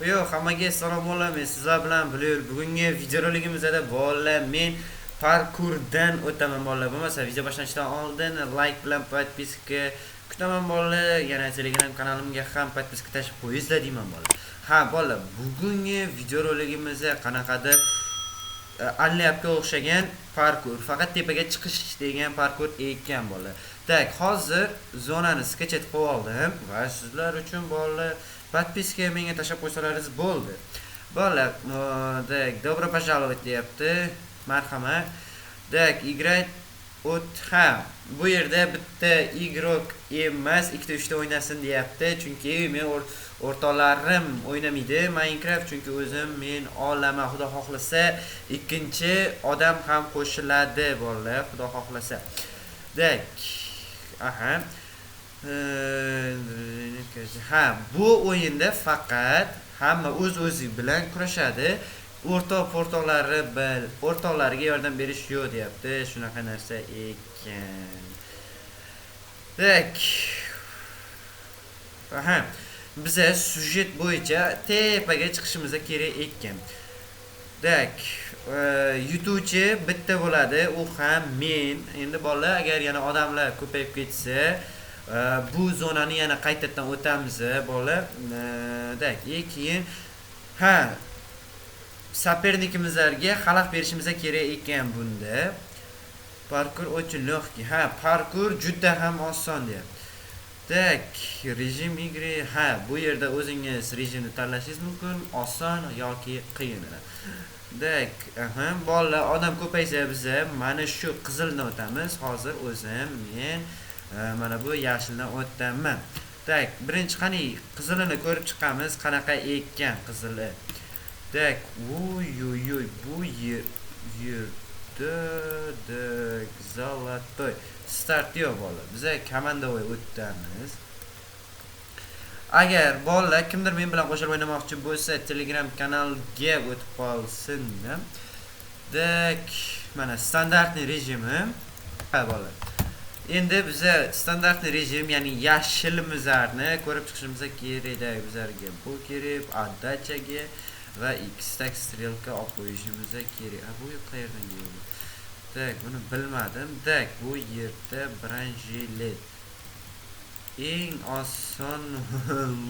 Yo, hammaga assalomu alaykum. Sizlar bilan bular bugungi videoroligimizda bolalar men parkurdan o'taman bolalar. Bo'lmasa video boshlanishdan oldin like bilan podpiska kutaman bolalar. Yana Telegram kanalimga ham podpiska tashib qo'yinglar deyman bolalar. Ha bolalar, bugungi videoroligimizda qanaqadir Allayapga o'xshagan parkur, faqat tepaga chiqish degan parkur ekan bolalar. Tak, hozir zonani sketch qilib oldim va sizlar uchun bolalar подписка menga tashab qo'ysalaringiz bo'ldi. Bolalar, tak, добро пожаловать deyapti. Marhamat. Tak, играть от bu yerda bitta igrok emas, ikkita uchta o'ynasin deyapti, chunki men o'rtoqlarim o'ynamaydi Minecraft, chunki o'zim men olaman, xudo xohlasa ikkinchi odam ham qo'shiladi bolalar, xudo xohlasa. Tak. Aha. Bu o'yinda faqat hamma o'z-o'zi bilan kurashadi. O'rtoqlariga yordam berish yo'q deyapti. Shunaqa narsa ekan. Tak. Aha. Biza sujet bo'yicha tepaga chiqishimiz kerak ekan. Tak. Yutuvchi bitta bo'ladi, u ham men. Endi bolalar, agar yana odamlar ko'payib ketsa, bu zonani yana qaytadan o'tamiz bolalar. Tak, keyin sapernikimizlarga xalaq berishimiz kerak ekan bunda. Parkur очень легкий. Parkur juda ham oson deyapti. Tak, rejim игры. Bu yerda o'zingiz rejimni tanlashingiz mumkin, oson yoki qiyin. Tak, bolalar, odam ko'paysa biza mana shu qizildan o'tamiz. Hozir o'zim men mana bu yashildan o'taman. Tak, birinchi qani qizilini ko'rib chiqamiz, qanaqa ekan qizili. Tak, bu yerda zolotoy. Start yo'q bolalar. Biza komandovoy o'tamiz. Agar bolalar kimdir men bilan qo'shilib o'ynamoqchi bo'lsa, Telegram kanalga o'tib qolsin. Tak, mana standartniy rejimi. Bolalar. Endi biza standartniy rejim, ya'ni yashilimizni ko'rib chiqishimiz kerak. Bizlarga bu kerak, отдачаga va x-tak strelka olib qo'yishimiz kerak. Bu qayerdan keldi? Tak, buni bilmadim. Tak, bu yerda branjilet. Eng oson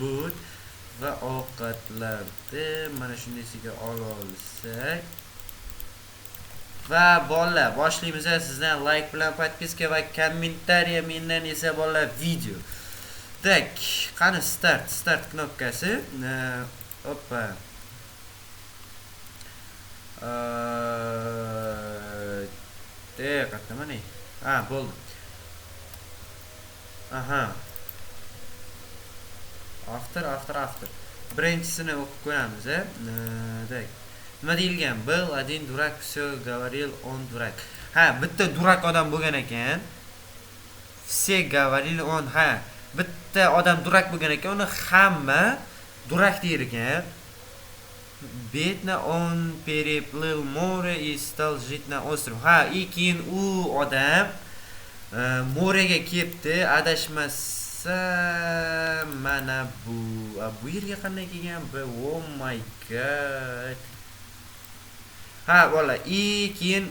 loot va ovqatlarni mana shundaysiga olsak. Va bolalar, boshlaymiz. Sizdan like bilan podpiska va kommentariya, mendan esa bolalar video. Tak, qani start knopkasi. Hoppa. Qayerda mana? Bo'ldi. After. Birinchisini o'qib ko'ramiz, Tak. Nima deyilgan? Был один дурак, все говорил он дурак. Bitta durak odam bo'lgan ekan. Все говорили он, bitta odam durak bo'lgan ekan, uni hamma durak deyir ekan. Бедно он переплыл море и стал жить на острове. Keyin u odam morega kelibdi, adashmasa mana bu yerga qanday kelgan? Oh my god. Bolalar, keyin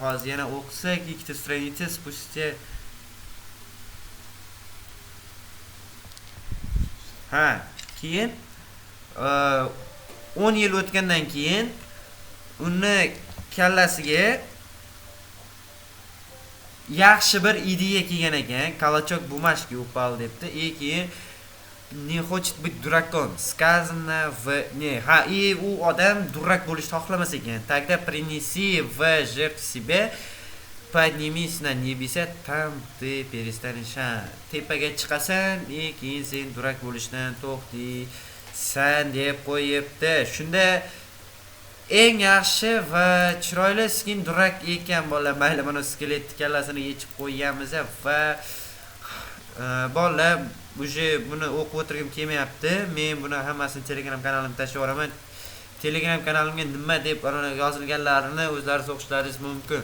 hozir yana o'qisak, ikkita straniца spustya. Keyin 10 yil o'tgandan keyin uni kallasiga yaxshi bir ideya kelgan ekan. Kolochok bumashki upal debdi. Keyin не хочет быть дураком. Сказано u odam durak bo'lishni xohlamas ekan. Тогда принеси в жертву себе, поднимись на небеса, там ты перестанешь. Tepaga chiqasan, keyin sen durak bo'lishdan to'xtaysan deb qo'yibdi. Shunda eng yaxshi va chiroyli skin durak ekan bolalar. Mayli, mana skelet kallasini yechib qo'yamiz va bolalar, buni o'qib o'tirgim kelmayapti. Men buni hammasini Telegram kanalimga tashlab yuboraman. Telegram kanalimga nima deb yozilganlarini o'zlaringiz o'qishlaringiz mumkin.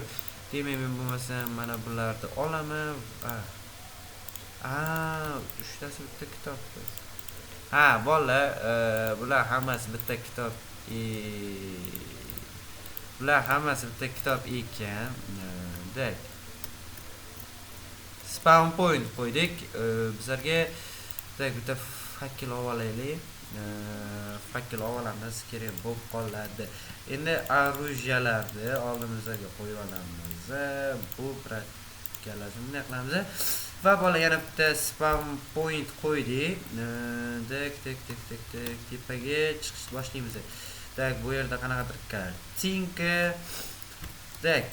Demak, men bo'lmasam mana bularni olaman. 3tasi bitta kitob. Ha, bolalar, bular hammasi bitta kitob. e, Bular hammasi bitta kitob ekan. Dek. Spawn point qo'ydik. Bizlarga bitta fakil olaylik. Fakil olamiz kerak bo'lib qoladi. Endi orужияlarni oldimizga qo'yib olamiz. Bu prактикалashni bunday qilamiz. Va bola yana bitta spawn point qo'ydik. Dek tepaga chiqish boshlaymiz. Tak, bu yerda qanaqadir kartinka. Tak,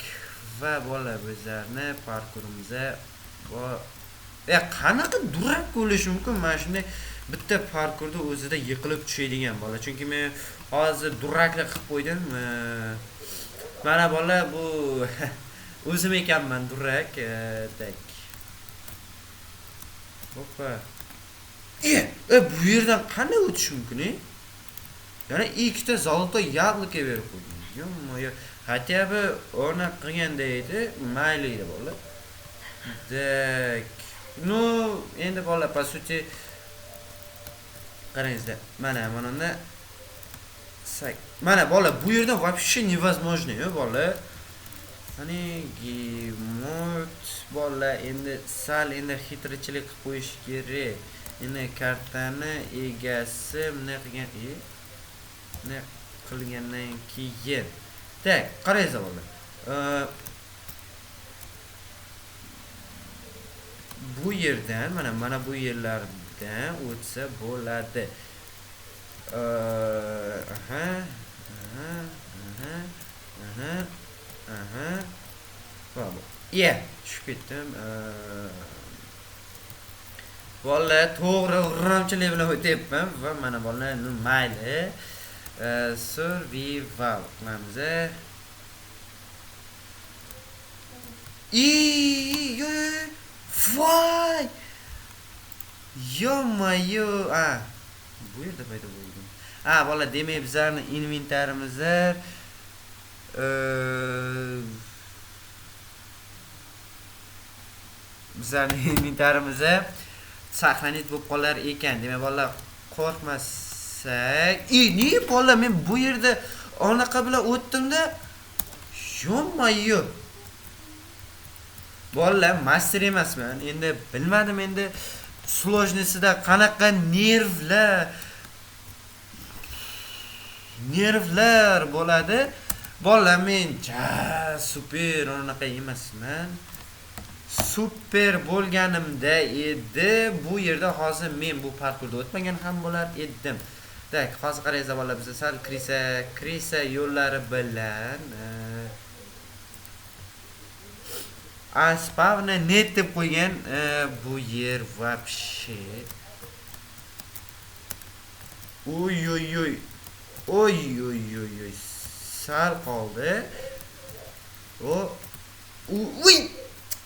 va bola bizlarni parkurimizga qanaqa durak bo'lishi mumkin mana shunday bitta parkurda o'zida yiqilib tushadigan bola. Chunki men hozir duraklar qilib qo'ydim. Mana bola bu o'zim ekanman durak. Tak. Hoppa. Bu yerdan qanday o'tish mumkin? Yana ikkita zolto yablika berib qo'ydim. Yo'q, хотя бы o'rna qilganda edi, mayli edi bola. Так. Ну, endi bola по сути qarangizlar. Mana bola bu yerdan вообще невозможно, bola. Qani gimot bola endi sal xitrichilik qilib qo'yish kerak. Endi kartani egasi bunday qilgandan keyin. Tak, qarangizlar bola. Bu yerdan mana bu yerlardan o'tsa bo'ladi. Tamam. Tushib ketdim. Bola to'g'ri g'irramchilik bilan o'tyapman va mana bola mayli. Survival qilamiz. Voy! Yo-mayo. Bu yerda paydo bo'ldim. Bola, demak bizlarning inventarimizda saqlanib bo'lib qolar ekan. Demak, bola qo'rqmasak. Ne bola, men bu yerda anaqa bilan o'tdim-da. Yo-mayo. Bola, master emasman. Endi bilmadim, endi sложностьda qanaqa nervlar bo'ladi. Bola, men super unaqa emasman. Super bo'lganimda edi. Bu yerda hozir men bu parkurda o'tmagan ham bo'lar edim. Tak, hozir qarangizlar bola, biz sal krisa yo'llari bilan Aspavni net deb qo'ygan bu yer вообще. Oy. Sal qoldi.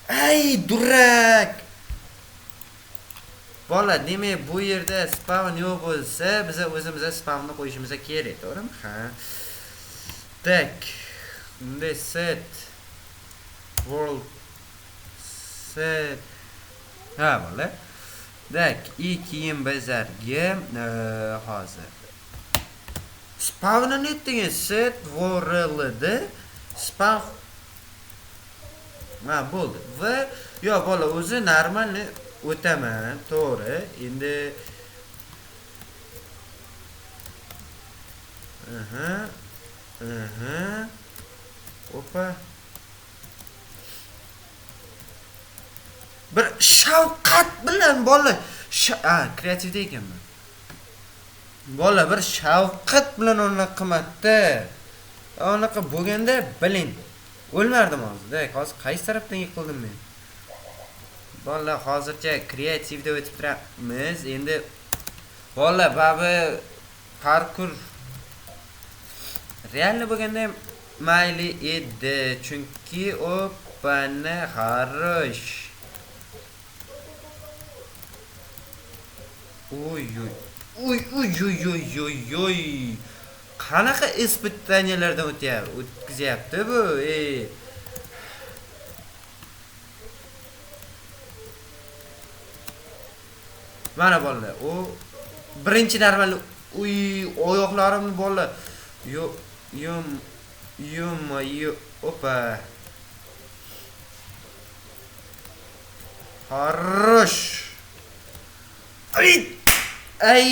Ay, durak. Bola, demak bu yerda spawn yo'q bo'lsa, biz o'zimizga spawnni qo'yishimiz kerak, to'g'rimi? Ha. Tak. Bunday set world set. Ha, bola. Tak, keyin bizlarga hozir spawnni degan set world spawn bo'ldi. Va yo bola, o'zi normalni o'taman, to'g'ri. Endi Opa. Bir shavqat bilan bola, kreativda ekanman. Bola, bir shavqat bilan uni qilmatdi. Anaqa bo'lganda biling. O'lmardim hozir. Hozir qaysi tarafdan yiqildim men? Bola, hozircha kreativda o'tib turamiz. Endi bola, babi parkur realni bo'lganda mayli edi, chunki opana xarosh. Oy. Qanaqa испытанияларdan o'tkazyapti bu? Mana bolalar, Birinchi normal uy oyoqlarimni bolalar. Yo yum yo opa. Хорош. Ay! Ay!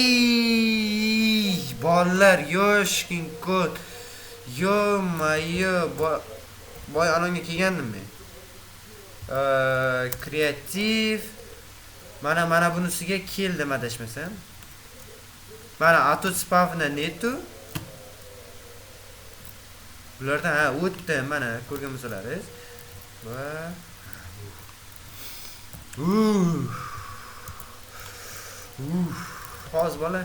Bolalar yoshkin kod. Yo boy anonga kelgandim men. Kreativ. Mana bunisiga keldim adashmasam. Mana Atos Spavna netu. Bulardan o'tdi, mana ko'rgan bo'lsalaringiz. Va hozir bola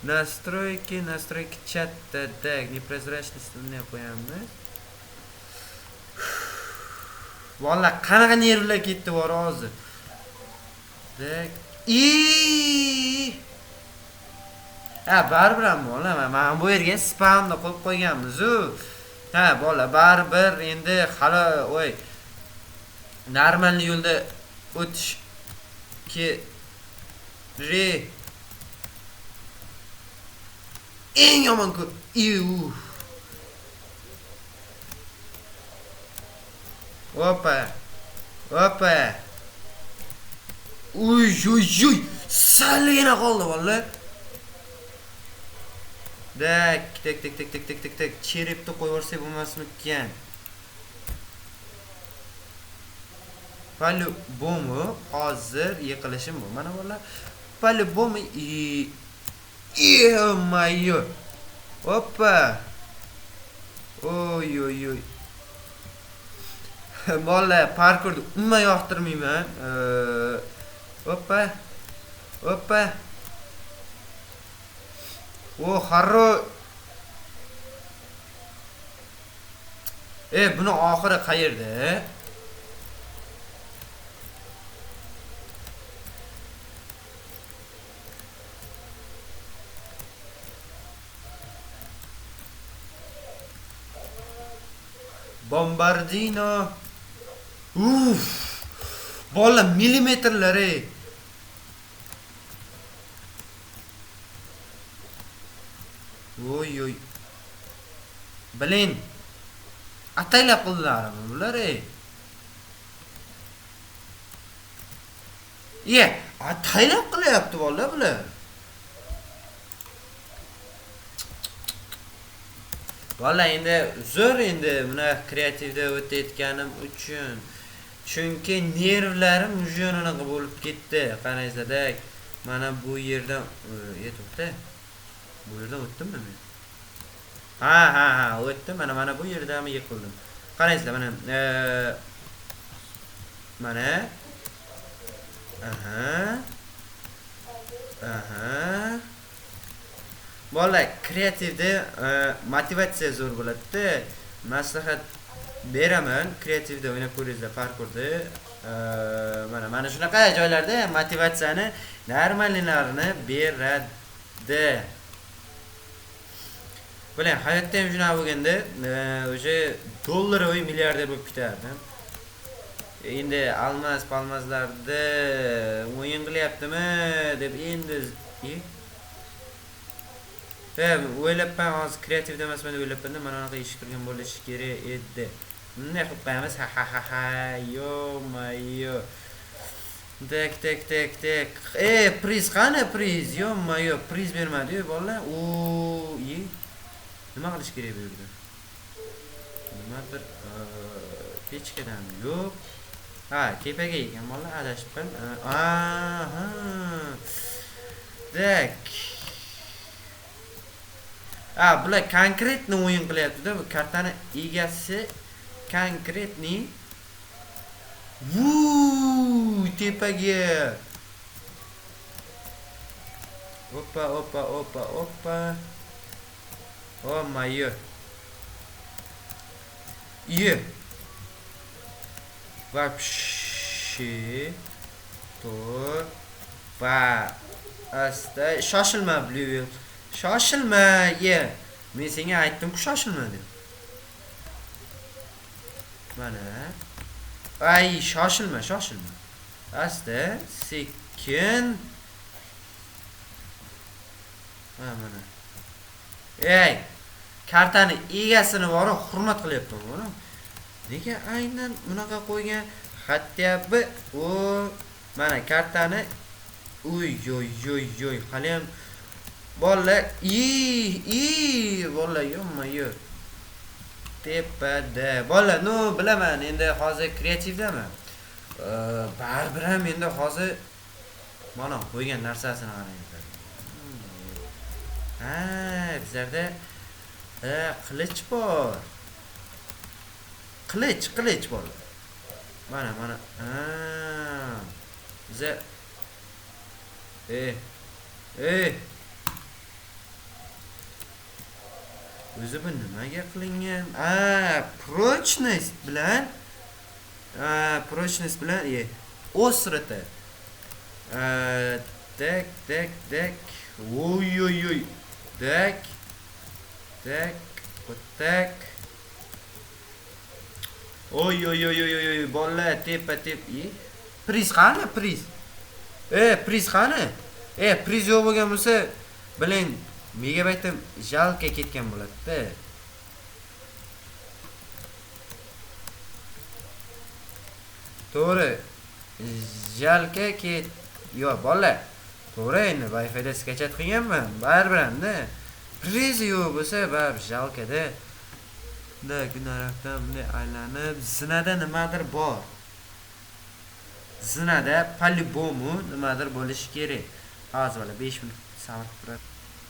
настройки chatda так, непрозрачностьni qo'yamiz. Valla qanaqa nervlar ketdi bor hozir. Tak. Baribir ham bola, men bu yerga spamni qo'yib qo'yganmiz-ku. Bola, baribir endi hali normal yo'lda o'tish kerak. Eng yomon ko'p. Opa. Uy. Salgina qoldi valla. Tak. Cherepni qo'yib yuborsak bo'lmasmikan? По-любому hozir yiqilishim bu. Mana valla. По-любому Ё-моё! Опа! Oy. Bola parkurni umuman yoqtirmayman. Опа. Harro. Buni oxiri qayerda? Bombardino. Bola millimetrlari. Oy. Bilin. Ataylab qildilarmi bular? Ataylab qilyapti bola bular. Valla endi zo'r endi buna kreativda o'tayotganim uchun. Chunki nervlarim mujyonaqa bo'lib ketdi. Qarangizlar-da, mana bu yerdan to'xta. Bu yerdan o'tdimmi men? Ha, o'tdim. Mana bu yerdami yiqildim. Qarangizlar, mana. Aha. Bola kreativda motivatsiya zo'r bo'ladi-da. Maslahat beraman, kreativda o'ynab ko'ringizlar parkurda. Mana shunaqa joylarda motivatsiyani normallarini beradi. Bilan hayotda ham shunaqa bo'lganda, o'sha dollar va milliarder bo'lib ketardi. Endi palmaslarda o'yin qilyaptimi deb endi o'ylabman, hozir kreativda emasman deb o'ylabman, mana unaqa eshik turgan bo'lishi kerak edi. Bunday qilib qo'yamiz. Ha. Yo-mayo. Tak. Priz qani priz? Yo-mayo, priz bermadi-yu bolalar. Nima qilish kerak bu yerda? Nimadir pechkadan yo'q. Tepaga ekan bolalar, adashibman. Aha. Tak. Bular konkretni o'yin qilyapti-da, bu kartani egasi konkretni. Tepaga. Opa. Oh my god. Вообще то asta shoshilma Blue. Shoshilma, men senga aytdim-ku shoshilma deb. Mana. Shoshilma. Asta, sekin. Ha mana. Ey, kartani egasini bor, hurmat qilyapman buni. Nega aynan bunaqa qo'ygan? Xatyapti. O, mana kartani uy, hali ham bolla, bolla yo'q. Tepada. Bolla, no, bilaman, endi hozir kreativdaman. Baribir ham endi hozir mana qo'ygan narsasini qarang. Ha, bizlarda qilich bor. Qilich bor. Mana. Ha. Biza o'zi bu nimaga qilingan? Прочность bilan острota. Tak. Oy. Tak. Oy. Bolla tep. Priz qani? Priz qani? Priz yo'q bo'lgan bo'lsa, biling, megabaytim jalka ketgan bo'ladi-da. To'g'ri. Jalka yo'q, bolla. To'g'ri, endi Wi-Fi da skachat qilganman, baribir ham-da. Priz yo'q bo'lsa, baribir jalkada. Da kunarafdan bunday aylanib, zinada nimadir bor. Zinada по-любому nimadir bo'lishi kerak. Hozir mana 5 minut sabr qilib.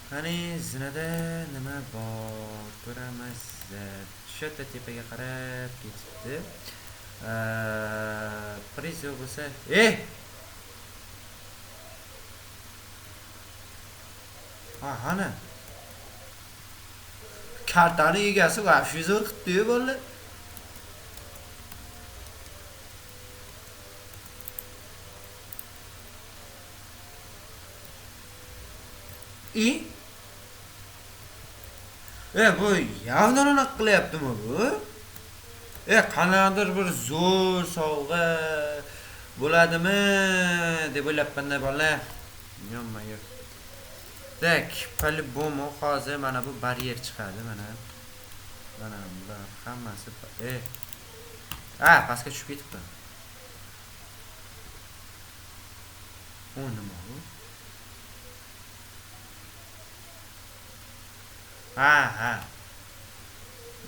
Qani zinada nima bor? Ko'ramiz. Shu yerda tepaga qarab ketibdi. Priz yo'q bo'lsa, ana. Kartani egasi vaqti zo'r qildi-yu bola. Bu yavdan anaqa qilyaptimi bu? Qanaqadir bir zo'r sovg'a bo'ladimi deb o'ylabman-da bola. Yo'q. Tak, по-любому hozir mana bu baryer chiqadi mana. Mana bular hammasi pastga tushib ketibdi. O nima bu? Ha.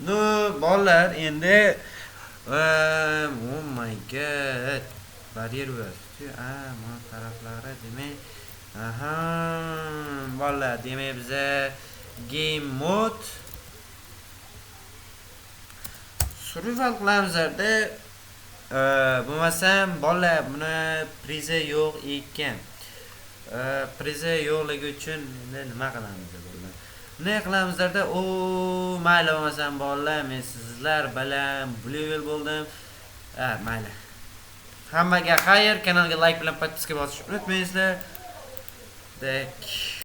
No, bolalar endi oh my god. Baryer bo'lyapti. Mana taraflari demak. Bolalar, demak biza game mode survival qilamizda. Bo'lmasam bolalar buni prize yo'q ekan. Prize yo'qligi uchun endi nima qilamiz bolalar? Ne qilamizlarda? Mayli bo'lmasam bolalar, men sizlar bilan level bo'ldim. Mayli. Hammaga xayr, kanalga like bilan podpiska bosishni unutmaysizlar. Так.